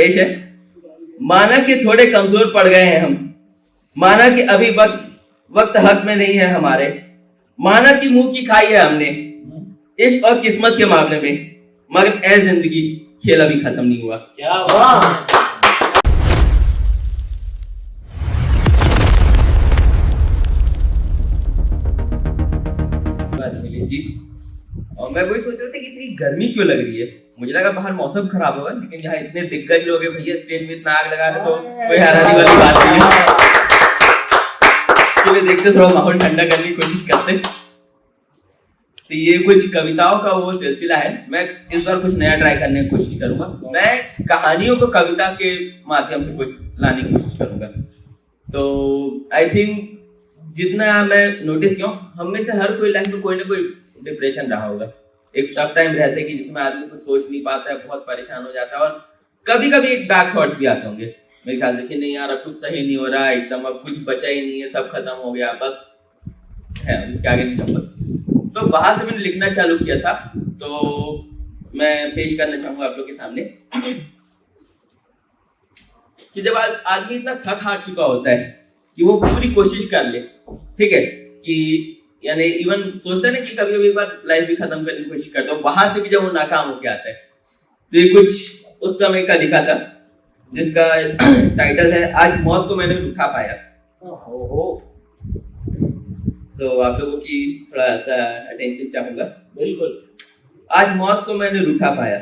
पेश है। माना कि थोड़े कमजोर पड़ गए हैं हम, माना कि अभी वक्त हक में नहीं है हमारे, माना कि मुंह की खाई है हमने इश्क और किस्मत के मामले में, मगर ए जिंदगी खेल अभी खत्म नहीं हुआ। क्या वाह। जी, और मैं वही सोच रहा था कि इतनी गर्मी क्यों लग रही है। मुझे लगा बाहर मौसम खराब होगा, लेकिन यहाँ इतने दिग्गज लोग हैं भैया, स्टेज में इतना आग लगा रहे तो कोई हैरानी वाली बात नहीं है। चलिए देखते, थोड़ा माहौल ठंडा करने की कोशिश करते। तो ये कुछ कविताओं का वो सिलसिला है। मैं इस बार कुछ नया ट्राई करने की कोशिश करूंगा। मैं कहानियों को कविता के माध्यम से कुछ लाने की कोशिश करूंगा। तो आई थिंक जितना मैं नोटिस किया, हम में से हर कोई लाइफ में कोई ना कोई डिप्रेशन रहा होगा। एक टफ टाइम रहता है कि जिसमें आदमी कुछ सोच नहीं पाता है, बहुत परेशान हो जाता है, और कभी कभी एक डार्क थॉट्स भी आते होंगे मेरे ख्याल से कि नहीं यार अब कुछ सही नहीं हो रहा है, एकदम अब कुछ बचा ही नहीं है, सब खत्म हो गया, बस है इसके आगे नहीं जाऊंगा। तो वहां से मैंने लिखना चालू किया था। तो मैं पेश करना चाहूंगा आप लोग के सामने कि जब आदमी इतना थक हार चुका होता है कि वो पूरी कोशिश कर ले, ठीक है, कि यानी इवन सोचते हैं ना कि कभी कभी एक बार लाइफ भी खत्म करने की कोशिश करता है, वहां से भी जब वो नाकाम होके आता है। तो ये कुछ उस समय का लिखा था जिसका टाइटल है आज मौत को मैंने रूठा पाया। सो आप लोगों की थोड़ा सा अटेंशन चाहूंगा। बिल्कुल। आज मौत को मैंने रूठा पाया,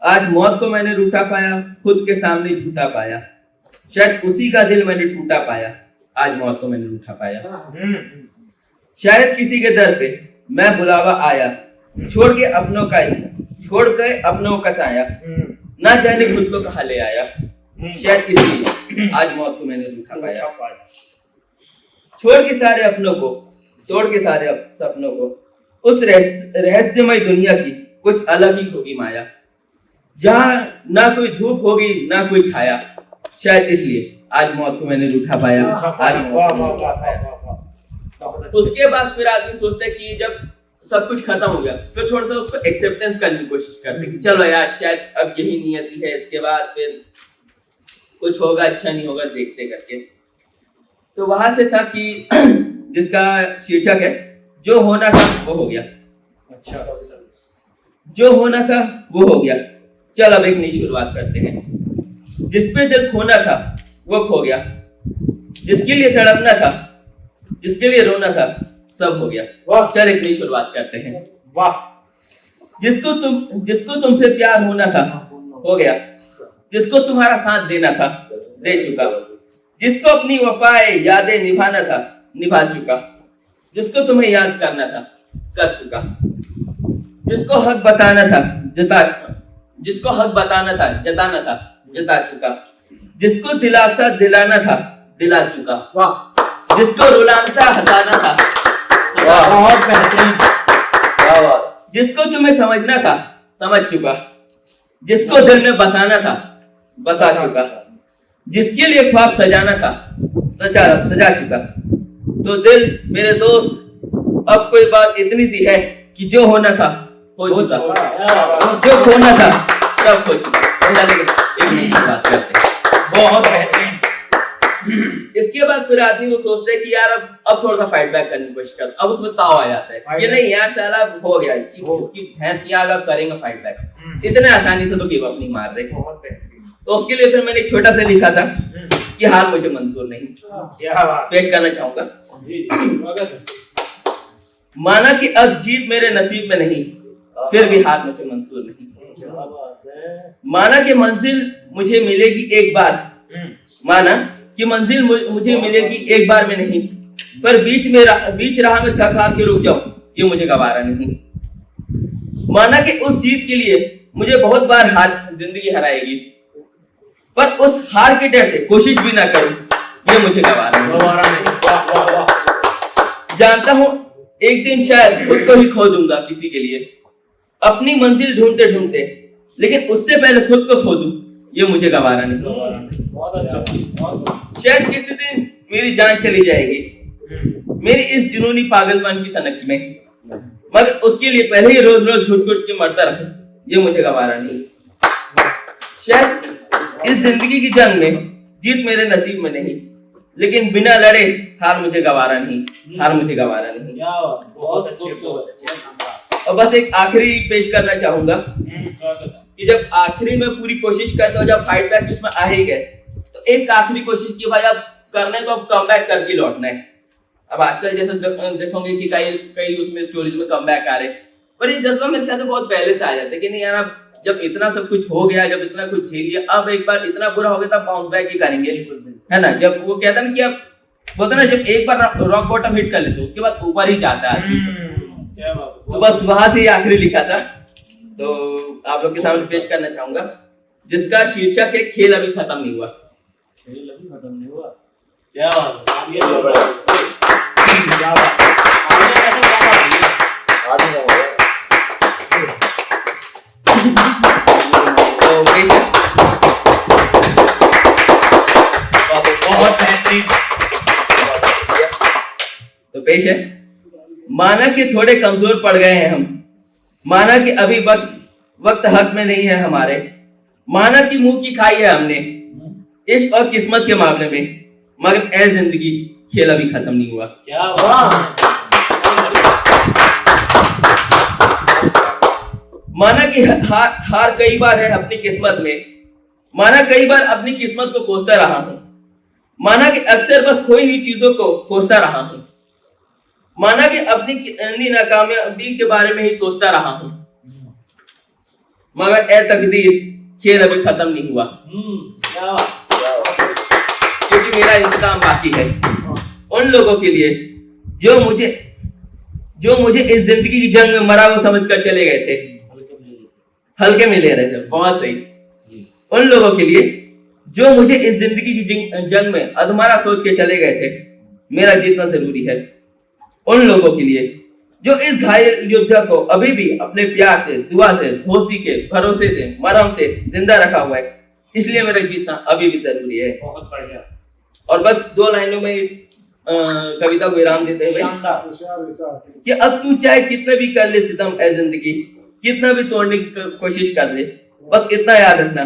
आज मौत को मैंने रूठा पाया, खुद के सामने झूठा पाया, शायद उसी का दिल मैंने टूटा पाया, आज मौत को मैंने रूठा पाया। शायद किसी के दर पे मैं बुलावा आया, छोड़ के अपनों का साया, ना जाने खुद को कहाँ ले आया, शायद इसलिए आज मौत को मैंने रूठा पाया। छोड़ के सारे अपनों को, तोड़ के सारे सपनों को, उस रहस्यमय दुनिया की कुछ अलग ही होगी माया, जहां ना कोई धूप होगी ना कोई छाया, शायद इसलिए आज मौत को मैंने रूठा पाया, आज मौत को मैंने रूठा पाया। उसके बाद फिर आदमी सोचता है कि जब सब कुछ खत्म हो गया, फिर थोड़ा सा उसको एक्सेप्टेंस करने की कोशिश करते हैं कि चलो यार शायद अब यही नियति है, इसके बाद फिर कुछ होगा, अच्छा नहीं होगा, देखते करके। तो वहां से था कि जिसका शीर्षक है जो होना था वो हो गया। अच्छा, जो होना था वो हो गया, चल अब एक नई शुरुआत करते हैं। जिस पे दिल खोना था वो खो गया, जिसके लिए तड़पना था, जिसके लिए रोना था, सब हो गया, चल एक नई शुरुआत करते हैं। वाह। जिसको तुमसे प्यार होना था हो गया, जिसको तुम्हारा साथ देना था दे चुका, जिसको अपनी वफाएं यादें निभाना था निभा चुका, जिसको तुम्हें याद करना था कर चुका, जिसको हक बताना था जताना था जता चुका, जिसको दिलासा दिलाना था दिला चुका, जिसको रुलाना था हंसाना था बहुत बेहतरीन, जिसको तुम्हें समझना था समझ चुका, जिसको दिल में बसाना था बसा चुका, जिसके लिए ख्वाब सजाना था सजा चुका। तो दिल मेरे दोस्त, अब कोई बात इतनी सी है कि जो होना था हो चुका, जो खोना था सब हो चुका। एक नई बात करते हैं, बहुत बेहतरीन। इसके बाद फिर आदमी वो सोचता है कि यार अब थोड़ा सा फाइट बैक करने की कोशिश कर। अब उसमें ताव आ जाता है कि नहीं यार साला हो गया, इसकी भैंस की आग, अब करेंगे फाइट बैक। इतने आसानी से तो गिव अप नहीं मार रहे। तो उसके लिए फिर मैंने एक छोटा सा लिखा था कि हार मुझे मंजूर नहीं, पेश करना चाहूंगा। माना कि अब जीत मेरे नसीब में नहीं, फिर भी हार मुझे मंजूर नहीं। माना कि मंजिल मुझे मिलेगी एक बार, माना कि मंजिल मुझे मिलेगी एक बार में नहीं, पर बीच राह में थक हार के रुक जाऊं ये मुझे गवारा नहीं। माना कि उस जीत के लिए मुझे बहुत बार हार जिंदगी हराएगी, पर उस हार के डर से कोशिश भी ना करूं ये मुझे गवारा नहीं। जानता हूं एक दिन शायद खुद को ही खो दूंगा किसी के लिए, अपनी मंजिल ढूंढते ढूंढते, लेकिन उससे पहले खुद को खो दूं ये मुझे गवारा नहीं। शायद किसी दिन मेरी जान चली जाएगी मेरी इस जुनूनी पागलपन की सनक में, मगर उसके लिए पहले ही रोज रोज घुट घुट के मरता रहूं ये मुझे गवारा नहीं। शायद इस जिंदगी की जंग में जीत मेरे नसीब में नहीं, लेकिन बिना लड़े हार मुझे गवारा नहीं, हार मुझे गवारा नहीं। क्या बात, बहुत अच्छे। और बस एक आखिरी पेश करना चाहूंगा कि जब आखिरी में पूरी कोशिश करते हो, जब फाइट बैक उसमें आ ही गए, तो एक आखिरी कोशिश की भाई अब करना है तो अब कम बैक करके लौटना है। अब आजकल जैसे देखोगे कि कई उसमें स्टोरीज में कम बैक आ रहे, पर ये जज्बा मेरे ख्याल से बहुत पहले से आ जाता है कि नहीं यार, अब जब इतना सब कुछ हो गया, जब इतना कुछ झेल लिया, अब एक बार इतना बुरा हो गया तब बाउंस बैक ही करेंगे, है ना। जब वो कहता ना कि अब बोलते ना, जब एक बार रॉक बॉटम हिट कर लेते उसके बाद ऊपर ही जाता है आदमी। तो बस वहां से ही आखिरी लिखा था, तो आप लोग के सामने पेश करना चाहूंगा, जिसका शीर्षक है खेल अभी खत्म नहीं हुआ। खेल अभी खत्म नहीं हुआ। क्या बात है, ये क्या बात है। तो पेश है, बहुत बेहतरीन। तो पेश है, माना कि थोड़े कमजोर पड़ गए हैं हम, माना कि अभी वक्त हक में नहीं है हमारे, माना कि मुंह की खाई है हमने इश्क और किस्मत के मामले में, मगर ए जिंदगी खेल अभी खत्म नहीं हुआ। क्या बात। माना कि हार कई बार है अपनी किस्मत में, माना कई बार अपनी किस्मत को कोसता रहा हूं, माना कि अक्सर बस खोई हुई चीजों को खोजता रहा हूं, माना कि अपनी नाकामयाबी के बारे में ही सोचता रहा हूं, मगर ए तकदीर खेल अभी खत्म नहीं हुआ। क्या बात। क्योंकि मेरा इंतकाम बाकी है उन लोगों के लिए जो मुझे इस जिंदगी की जंग में मरा वो समझकर चले गए थे, हल्के में ले रहे थे। बहुत सही। उन लोगों के लिए जो मुझे इस जिंदगी की जंग में अधमरा सोच के चले गए थे, मेरा जीतना जरूरी है। उन लोगों के लिए जो इस घायल योद्धा को अभी भी अपने प्यार से, दुआ से, दोस्ती के भरोसे से, मरहम से जिंदा रखा हुआ है, इसलिए मेरा जीतना अभी भी जरूरी है। बहुत बढ़िया। और बस 2 लाइनों में इस कविता को विराम देते हुए कि अब तू चाहे कितने भी कर ले सितम ए जिंदगी, कितना भी तोड़ने की कोशिश कर ले, बस इतना याद रखना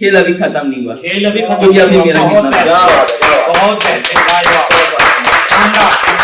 खेल अभी खत्म नहीं हुआ। खेल अभी खत्म क्योंकि अभी नहीं हुआ। मेरा बहुत जीतना बेहतरीन। बहुत बेहतरीन।